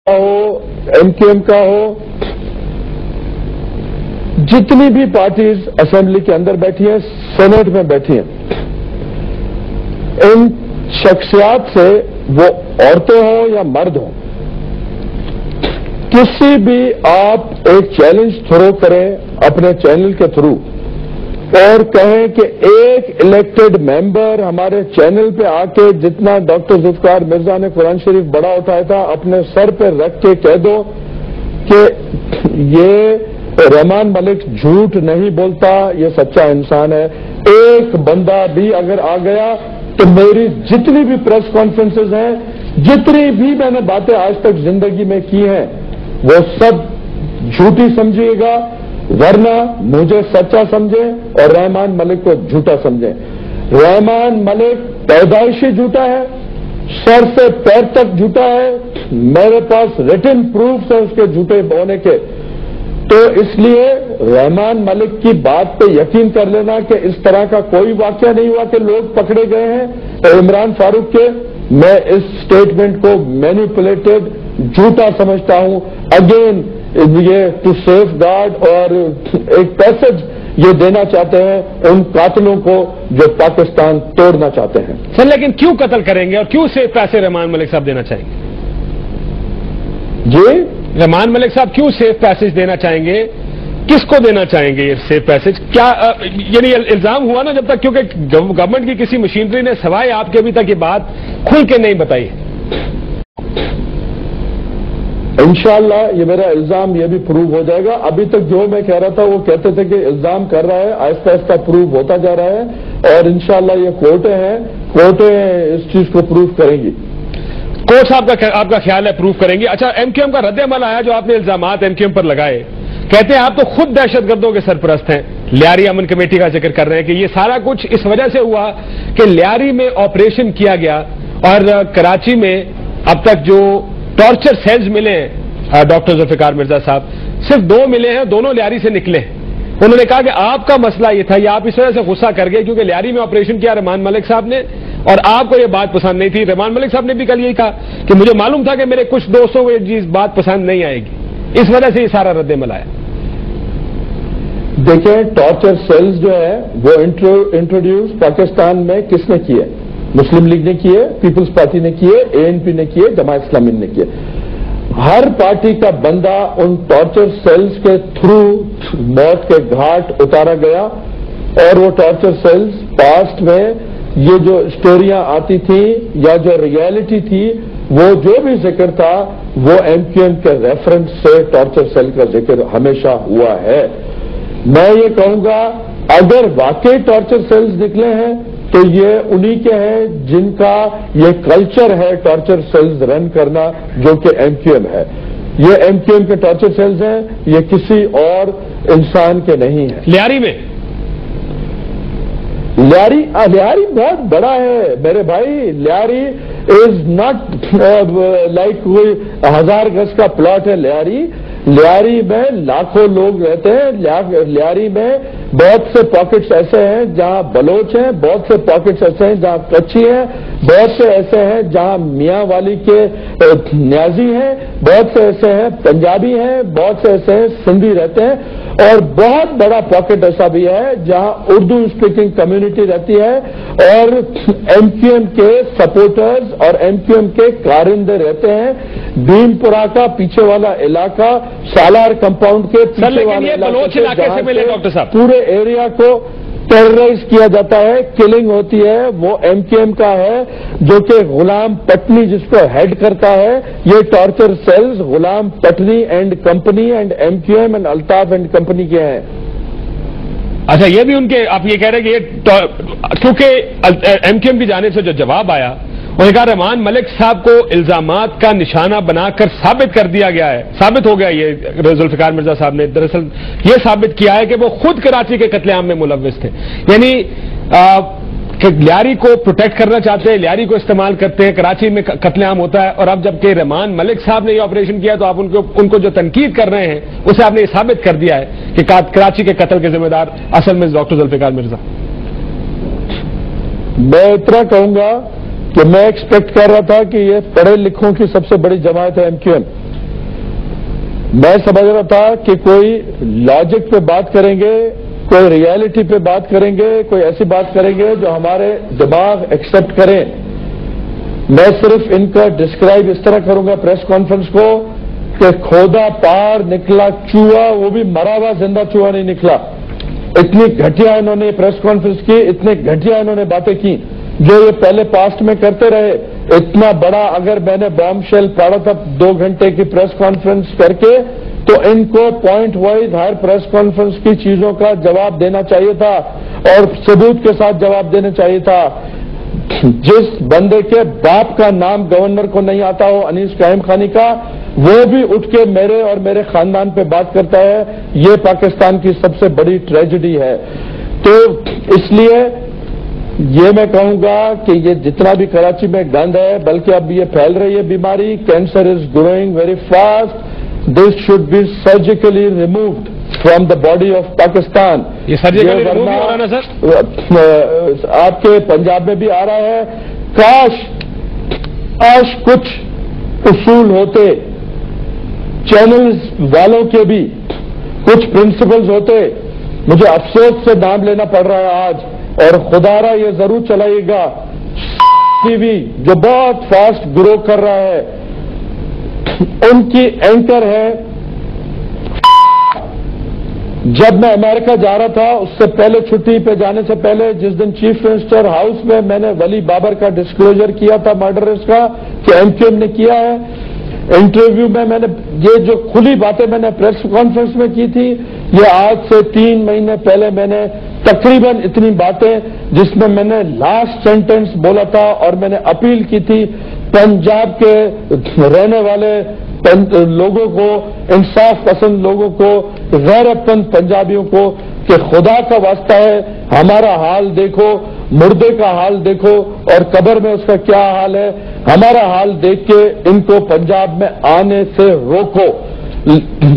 हो, एमक्यूएम का हो, जितनी भी पार्टीज असेंबली के अंदर बैठी हैं, सेनेट में बैठी हैं, इन शख्सियात से, वो औरतें हों या मर्द हों, किसी भी आप एक चैलेंज थ्रो करें अपने चैनल के थ्रू और कहें कि एक इलेक्टेड मेंबर हमारे चैनल पे आके जितना डॉक्टर जुल्फिकार मिर्जा ने कुरान शरीफ बड़ा उठाया था, अपने सर पे रख के कह दो कि ये रहमान मलिक झूठ नहीं बोलता, ये सच्चा इंसान है। एक बंदा भी अगर आ गया तो मेरी जितनी भी प्रेस कॉन्फ्रेंसेज हैं, जितनी भी मैंने बातें आज तक जिंदगी में की हैं, वो सब झूठी समझिएगा, वरना मुझे सच्चा समझे और रहमान मलिक को झूठा समझे। रहमान मलिक पैदाइशी झूठा है, सर से पैर तक झूठा है, मेरे पास रिटन प्रूफ है उसके झूठे होने के। तो इसलिए रहमान मलिक की बात पे यकीन कर लेना कि इस तरह का कोई वाकया नहीं हुआ कि लोग पकड़े गए हैं और इमरान फारूक के। मैं इस स्टेटमेंट को मैनिपुलेटेड, झूठा समझता हूं। अगेन ये टू सेफ गार्ड और एक पैसेज ये देना चाहते हैं उन कातिलों को जो पाकिस्तान तोड़ना चाहते हैं। सर लेकिन क्यों कत्ल करेंगे और क्यों सेफ पैसे रहमान मलिक साहब देना चाहेंगे? जी, रहमान मलिक साहब क्यों सेफ पैसेज देना चाहेंगे? किसको देना चाहेंगे ये सेफ पैसेज? क्या यानी इल्जाम हुआ ना जब तक, क्योंकि गवर्नमेंट की किसी मशीनरी ने सवाए आपके अभी तक ये बात खुल के नहीं बताई। इंशाअल्लाह ये मेरा इल्जाम ये भी प्रूव हो जाएगा। अभी तक जो मैं कह रहा था वो कहते थे कि इल्जाम कर रहा है, आहिस्ता आहिस्ता प्रूव होता जा रहा है और इंशाअल्लाह ये कोर्टें हैं, कोर्टें इस चीज को प्रूव करेंगी। कोर्ट साहब आपका ख्याल है प्रूव करेंगे? अच्छा, एमक्यूएम का रद्द-ए-अमल आया जो आपने इल्जामात एमक्यूएम पर लगाए, कहते हैं आप तो खुद दहशतगर्दों के सरपरस्त हैं। लियारी अमन कमेटी का जिक्र कर रहे हैं कि ये सारा कुछ इस वजह से हुआ कि लियारी में ऑपरेशन किया गया और कराची में अब तक जो टॉर्चर सेल्स मिले हैं डॉक्टर जुल्फिकार मिर्जा साहब, सिर्फ 2 मिले हैं, दोनों लियारी से निकले। उन्होंने कहा कि आपका मसला ये था, या आप इस वजह से गुस्सा कर गए क्योंकि लियारी में ऑपरेशन किया रहमान मलिक साहब ने और आपको ये बात पसंद नहीं थी। रहमान मलिक साहब ने भी कल यही कहा कि मुझे मालूम था कि मेरे कुछ दोस्तों को ये चीज बात पसंद नहीं आएगी, इस वजह से ये सारा रद्द-ए-अमल आया। देखिए, टॉर्चर सेल्स जो है वो इंट्रोड्यूस पाकिस्तान में किसने किए? मुस्लिम लीग ने किए, पीपल्स पार्टी ने किए, एएनपी ने किए, जमात इस्लामी ने किए। हर पार्टी का बंदा उन टॉर्चर सेल्स के थ्रू मौत के घाट उतारा गया और वो टॉर्चर सेल्स पास्ट में ये जो स्टोरियां आती थी या जो रियलिटी थी, वो जो भी जिक्र था वो एमक्यूएम के रेफरेंस से टॉर्चर सेल का जिक्र हमेशा हुआ है। मैं ये कहूंगा अगर वाकई टॉर्चर सेल्स निकले हैं तो ये उन्हीं के हैं जिनका ये कल्चर है टॉर्चर सेल्स रन करना, जो कि एमक्यूएम है। ये एमक्यूएम के टॉर्चर सेल्स हैं, ये किसी और इंसान के नहीं है। लियारी में लियारी बहुत बड़ा है मेरे भाई। लियारी इज नॉट लाइक कोई 1000 गज का प्लॉट है। लियारी में लाखों लोग रहते हैं। लियारी में बहुत से पॉकेट्स ऐसे हैं जहां बलोच हैं, बहुत से पॉकेट्स ऐसे हैं जहां कच्ची हैं, बहुत से ऐसे हैं जहां मियां वाली के न्याजी हैं, बहुत से ऐसे हैं पंजाबी हैं, बहुत से ऐसे हैं सिंधी रहते हैं और बहुत बड़ा पॉकेट ऐसा भी है जहां उर्दू स्पीकिंग कम्युनिटी रहती है और एमक्यूएम के सपोर्टर्स और एमक्यूएम के कारिंदे रहते हैं। भीमपुरा का पीछे वाला इलाका, सालार कंपाउंड के पीछे वाले इलाके से मिले डॉक्टर साहब, पूरे एरिया को टेरराइज किया जाता है, किलिंग होती है, वो एमक्यूएम का है, जो कि गुलाम पटनी जिसको हेड करता है। ये torture cells Ghulam Patni and company and MQM and Altaf and company के हैं। अच्छा, ये भी उनके, आप ये कह रहे हैं कि क्योंकि एमक्यूएम की जानिब से जो जवाब आया, उन्होंने कहा रहमान मलिक साहब को इल्जामात का निशाना बनाकर साबित कर दिया गया है, साबित हो गया ये जुल्फिकार मिर्जा साहब ने दरअसल ये साबित किया है कि वो खुद कराची के कत्लेआम में मुलव्विस थे। यानी लियारी को प्रोटेक्ट करना चाहते हैं, लियारी को इस्तेमाल करते हैं, कराची में कत्लेआम होता है और अब जबकि रहमान मलिक साहब ने ये ऑपरेशन किया तो आप उनको जो तनकीद कर रहे हैं उसे आपने ये साबित कर दिया है कि कराची के कत्ल के जिम्मेदार असल में डॉक्टर जुल्फिकार मिर्जा। मैं इतना कहूंगा कि मैं एक्सपेक्ट कर रहा था कि ये पढ़े लिखों की सबसे बड़ी जमात है एमक्यूएम, میں سمجھ رہا تھا کہ کوئی لاجک پہ بات کریں گے، کوئی ریالٹی پہ بات کریں گے، کوئی ایسی بات کریں گے جو ہمارے دماغ ایکسپٹ کریں. میں صرف ان کا ڈسکرائب اس طرح کروں گا پریس کانفرنس کو کہ کھودا پار نکلا چوہا، وہ بھی مرا ہوا زندہ چوہا نہیں نکلا. اتنی گھٹیا انہوں نے پریس کانفرنس کی، اتنے گھٹیا انہوں نے باتیں کی جو یہ پہلے پاسٹ میں کرتے رہے. اتنا بڑا اگر میں نے بام شیل پاڑا تھا 2 گھنٹے کی پریس کانفرنس کر کے، تو ان کو پوائنٹ وائز ہر پریس کانفرنس کی چیزوں کا جواب دینا چاہیے تھا اور ثبوت کے ساتھ جواب دینا چاہیے تھا. جس بندے کے باپ کا نام گورنر کو نہیں آتا ہو، انیس قائم خانی کا، وہ بھی اٹھ کے میرے اور میرے خاندان پہ بات کرتا ہے. یہ پاکستان کی سب سے بڑی ٹریجڈی ہے. تو اس لیے یہ میں کہوں گا کہ یہ جتنا بھی کراچی میں گند ہے، بلکہ اب یہ پھیل رہی ہے بیماری، cancer is growing very fast. This should be surgically removed from the body of Pakistan. یہ سرجیکلی ریموو ہو رہا نا سر؟ آپ کے پنجاب میں بھی آ رہا ہے. کاش کچھ اصول ہوتے، چینلز والوں کے بھی کچھ پرنسپلز ہوتے. مجھے افسوس سے نام لینا پڑ رہا ہے آج، اور خدا را یہ ضرور چلائیے گا. ٹی وی جو بہت فاسٹ گرو کر رہا ہے، ان کی اینکر ہے. جب میں امریکہ جا رہا تھا، اس سے پہلے چھٹی پہ جانے سے پہلے، جس دن چیف منسٹر ہاؤس میں نے ولی بابر کا ڈسکلوجر کیا تھا مرڈرز کا کہ ایم کیو ایم نے کیا ہے، انٹرویو میں نے یہ جو کھلی باتیں میں نے پریس کانفرنس میں کی تھی، یہ آج سے 3 مہینے پہلے میں نے تقریباً اتنی باتیں، جس میں نے لاسٹ سینٹنس بولا تھا اور میں نے اپیل کی تھی پنجاب کے رہنے والے لوگوں کو، انصاف پسند لوگوں کو، غیرت مند پنجابیوں کو کہ خدا کا واسطہ ہے ہمارا حال دیکھو، مردے کا حال دیکھو اور قبر میں اس کا کیا حال ہے. ہمارا حال دیکھ کے ان کو پنجاب میں آنے سے روکو.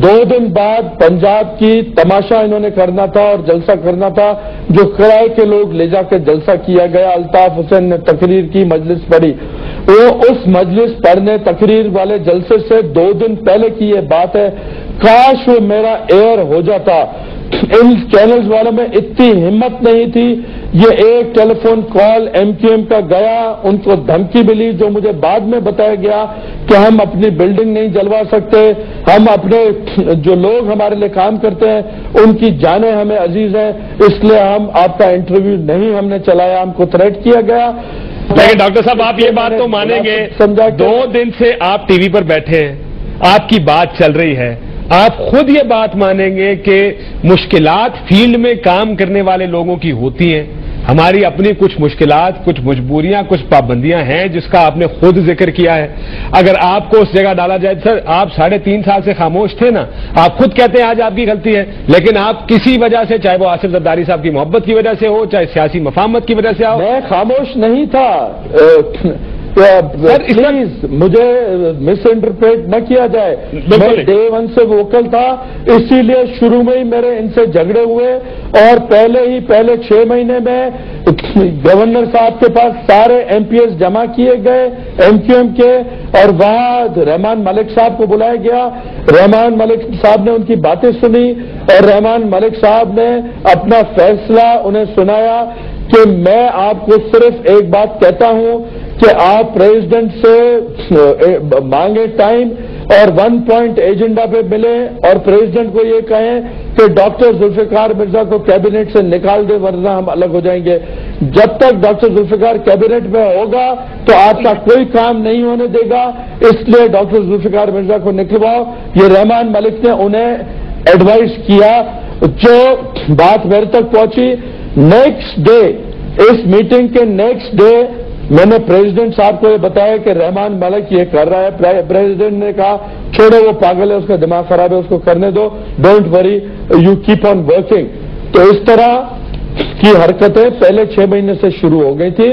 2 دن بعد پنجاب کی تماشا انہوں نے کرنا تھا اور جلسہ کرنا تھا، جو کرائے کے لوگ لے جا کے جلسہ کیا گیا. الطاف حسین نے تقریر کی، مجلس پڑھی. وہ اس مجلس پڑھنے تقریر والے جلسے سے 2 دن پہلے کی یہ بات ہے. کاش وہ میرا ایئر ہو جاتا. ان چینلز والوں میں اتنی ہمت نہیں تھی. یہ ایک telephone call M Q M کا گیا، ان کو دھمکی ملی، جو مجھے بعد میں بتایا گیا کہ ہم اپنی بلڈنگ نہیں جلوا سکتے، ہم اپنے جو لوگ ہمارے لیے کام کرتے ہیں ان کی جانیں ہمیں عزیز ہیں، اس لیے ہم آپ کا انٹرویو نہیں ہم نے چلایا. ہم کو تھریٹ کیا گیا. لیکن ڈاکٹر صاحب آپ یہ بات تو مانیں گے، 2 دن سے آپ ٹی وی پر بیٹھے ہیں، آپ کی بات چل رہی ہے، آپ خود یہ بات مانیں گے کہ مشکلات فیلڈ میں کام کرنے والے لوگوں کی ہوتی ہیں. ہماری اپنی کچھ مشکلات، کچھ مجبوریاں، کچھ پابندیاں ہیں جس کا آپ نے خود ذکر کیا ہے. اگر آپ کو اس جگہ ڈالا جائے، سر آپ 3.5 سال سے خاموش تھے نا، آپ خود کہتے ہیں آج آپ کی غلطی ہے، لیکن آپ کسی وجہ سے، چاہے وہ آصف زرداری صاحب کی محبت کی وجہ سے ہو، چاہے سیاسی مفاہمت کی وجہ سے ہو. میں خاموش نہیں تھا. پلیز مجھے مس انٹرپریٹ نہ کیا جائے. میں ڈے 1 سے ووکل تھا، اسی لیے شروع میں ہی میرے ان سے جھگڑے ہوئے اور پہلے 6 مہینے میں گورنر صاحب کے پاس سارے ایم پی ایس جمع کیے گئے ایم کیو ایم کے، اور وہاں رحمان ملک صاحب کو بلایا گیا. رحمان ملک صاحب نے ان کی باتیں سنی اور رحمان ملک صاحب نے اپنا فیصلہ انہیں سنایا کہ میں آپ کو صرف ایک بات کہتا ہوں کہ آپ پریزیڈنٹ سے مانگے ٹائم اور 1 پوائنٹ ایجنڈا پہ ملیں اور پریزیڈنٹ کو یہ کہیں کہ ڈاکٹر ذوالفقار مرزا کو کیبنٹ سے نکال دے ورنہ ہم الگ ہو جائیں گے. جب تک ڈاکٹر ذوالفقار کیبنٹ میں ہوگا تو آپ کا کوئی کام نہیں ہونے دے گا، اس لیے ڈاکٹر ذوالفقار مرزا کو نکلواؤ. یہ رحمان ملک نے انہیں ایڈوائز کیا. جو بات میرے تک پہنچی، نیکسٹ ڈے، اس میٹنگ کے نیکسٹ ڈے میں نے پریزیڈنٹ صاحب کو یہ بتایا کہ رحمان ملک یہ کر رہا ہے. پریزیڈنٹ نے کہا چھوڑو وہ پاگل ہے، اس کا دماغ خراب ہے، اس کو کرنے دو، don't worry, you keep on working. تو اس طرح کی حرکتیں پہلے 6 مہینے سے شروع ہو گئی تھی.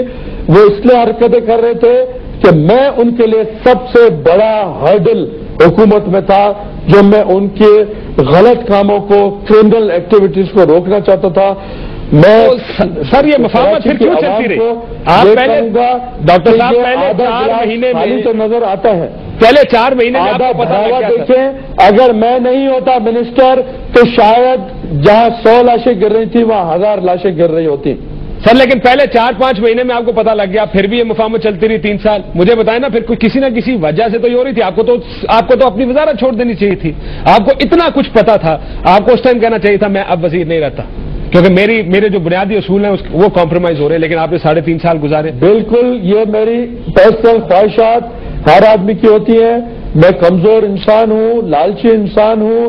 وہ اس لیے حرکتیں کر رہے تھے کہ میں ان کے لیے سب سے بڑا ہرڈل حکومت میں تھا، جو میں ان کے غلط کاموں کو، کرمنل ایکٹیویٹیز کو روکنا چاہتا تھا. میں سر یہ مفاہمت پھر کیوں چلتی رہی؟ آپ پہلے ڈاکٹر صاحب پہلے 4 مہینے میں تو نظر آتا ہے. पहले 4 महीने में आधा आपको पता बढ़ावा लग गया था। देखें, अगर मैं नहीं होता मिनिस्टर तो शायद जहां 100 लाशें गिर रही थी वहां 1000 लाशें गिर रही होती। सर लेकिन पहले 4-5 महीने में आपको पता लग गया, फिर भी ये मुफाहमत चलती रही 3 साल। मुझे बताएं ना, फिर किसी ना किसी वजह से तो ये हो रही थी। आपको तो अपनी वजारत छोड़ देनी चाहिए थी। आपको इतना कुछ पता था, आपको उस टाइम कहना चाहिए था मैं अब वजीर नहीं रहता, क्योंकि मेरे जो बुनियादी उसूल हैं वो कॉम्प्रोमाइज हो रहे हैं। लेकिन आपने 3.5 साल गुजारे। बिल्कुल, ये मेरी पर्सनल ख्वाहिशात हर आदमी की होती है। मैं कमजोर इंसान हूं, लालची इंसान हूं।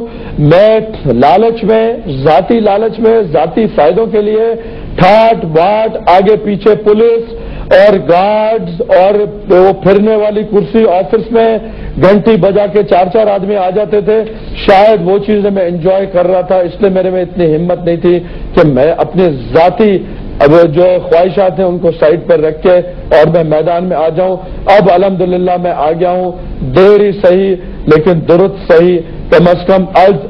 मैं लालच में, जाती लालच में, जाती फायदों के लिए ठाट बाट, आगे पीछे पुलिस और गार्ड्स और वो फिरने वाली कुर्सी ऑफिस में घंटी बजा के 4-4 आदमी आ जाते थे। शायद वो चीजें मैं एंजॉय कर रहा था, इसलिए मेरे में इतनी हिम्मत नहीं थी कि मैं अपने जाती अब जो ख्वाहिशात हैं उनको साइड पर रख के और मैं मैदान में आ जाऊं। अब अल्हम्दुलिल्लाह मैं आ गया हूं, देर ही सही लेकिन दुरुस्त सही। कम अज कम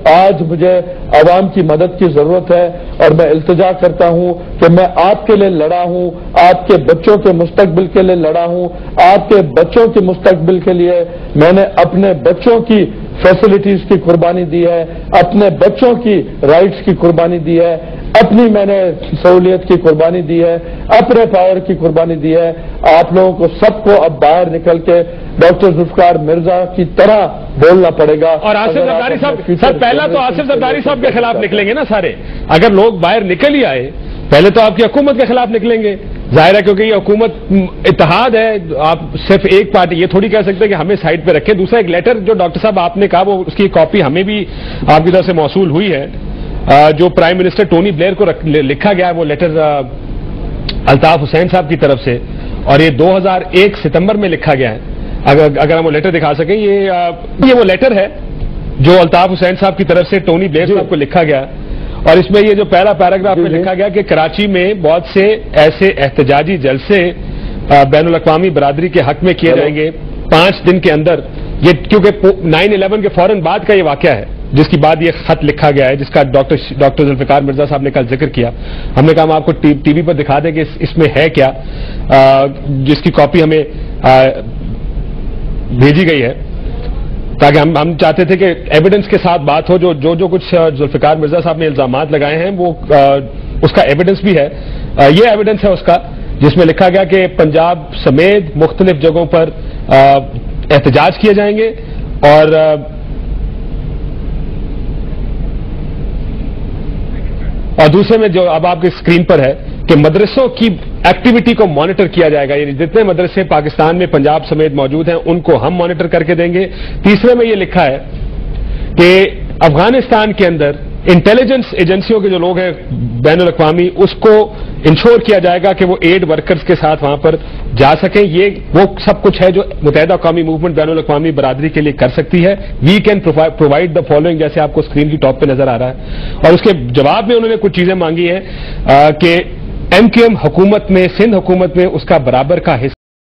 आज मुझे आवाम की मदद की जरूरत है और मैं इल्तिजा करता हूं कि मैं आपके लिए लड़ा हूं, आपके बच्चों के मुस्तकबिल के लिए लड़ा हूं। आपके बच्चों के मुस्तकबिल के लिए मैंने अपने बच्चों की फैसिलिटीज की कुर्बानी दी है, अपने बच्चों की राइट्स की कुर्बानी दी है, अपनी मैंने सहूलियत की कुर्बानी दी है, अपने पावर की कुर्बानी दी है। आप लोगों को सबको अब बाहर निकल के डॉक्टर जुल्फिकार मिर्जा की तरह बोलना पड़ेगा। और आसिफ जरदारी साहब, सर पहला तो आसिफ जरदारी साहब के खिलाफ निकलेंगे ना सारे। अगर लोग बाहर निकल ही आए, पहले तो आपकी हुकूमत के खिलाफ निकलेंगे, जाहिर है, क्योंकि ये हुकूमत इत्तेहाद है। आप सिर्फ एक पार्टी, ये थोड़ी कह सकते हैं कि हमें साइड पे रखें। दूसरा, एक लेटर जो डॉक्टर साहब आपने कहा वो उसकी कॉपी हमें भी आपकी तरफ से मौसूल हुई है, जो प्राइम मिनिस्टर टोनी ब्लेयर को लिखा गया है। वो लेटर अल्ताफ हुसैन साहब की तरफ से, और ये 2001 सितंबर में लिखा गया है। अगर हम वो लेटर दिखा सकें, ये वो लेटर है जो अल्ताफ हुसैन साहब की तरफ से टोनी ब्लेयर साहब को लिखा गया। और इसमें ये जो पहला पैराग्राफ में लिखा गया कि कराची में बहुत से ऐसे एहतजाजी जलसे बैनुल अक़वामी बरादरी के हक में किए जाएंगे 5 दिन के अंदर। ये क्योंकि 9/11 के फौरन बाद का ये वाकया है जिसकी बाद ये खत लिखा गया है, जिसका डॉक्टर जुल्फिकार मिर्जा साहब ने कल जिक्र किया। हमने कहा हम आपको टीवी पर दिखा दें कि इसमें है क्या, जिसकी कॉपी हमें भेजी गई है, ताकि हम चाहते थे कि एविडेंस के साथ बात हो। जो कुछ जुल्फिकार मिर्जा साहब ने इल्जामात लगाए हैं वो उसका एविडेंस भी है। ये एविडेंस है उसका, जिसमें लिखा गया कि पंजाब समेत मुख्तलिफ जगहों पर एहतजाज किए जाएंगे। और दूसरे में जो अब आपकी स्क्रीन पर है कि मदरसों की एक्टिविटी को मॉनिटर किया जाएगा, यानी जितने मदरसे पाकिस्तान में पंजाब समेत मौजूद हैं उनको हम मॉनिटर करके देंगे। तीसरे में यह लिखा है कि अफगानिस्तान के अंदर इंटेलिजेंस एजेंसियों के जो लोग हैं बैनुल अक़वामी, उसको इंश्योर किया जाएगा कि वो एड वर्कर्स के साथ वहां पर जा सकें। ये वो सब कुछ है जो मुत्तहिदा कौमी मूवमेंट बैनुल अक़वामी बरादरी के लिए कर सकती है। We can provide the following, जैसे आपको स्क्रीन की टॉप पे नजर आ रहा है। और उसके जवाब में उन्होंने कुछ चीजें मांगी हैं कि MQM हुकूमत में, सिंध हुकूमत में उसका बराबर का हिस्सा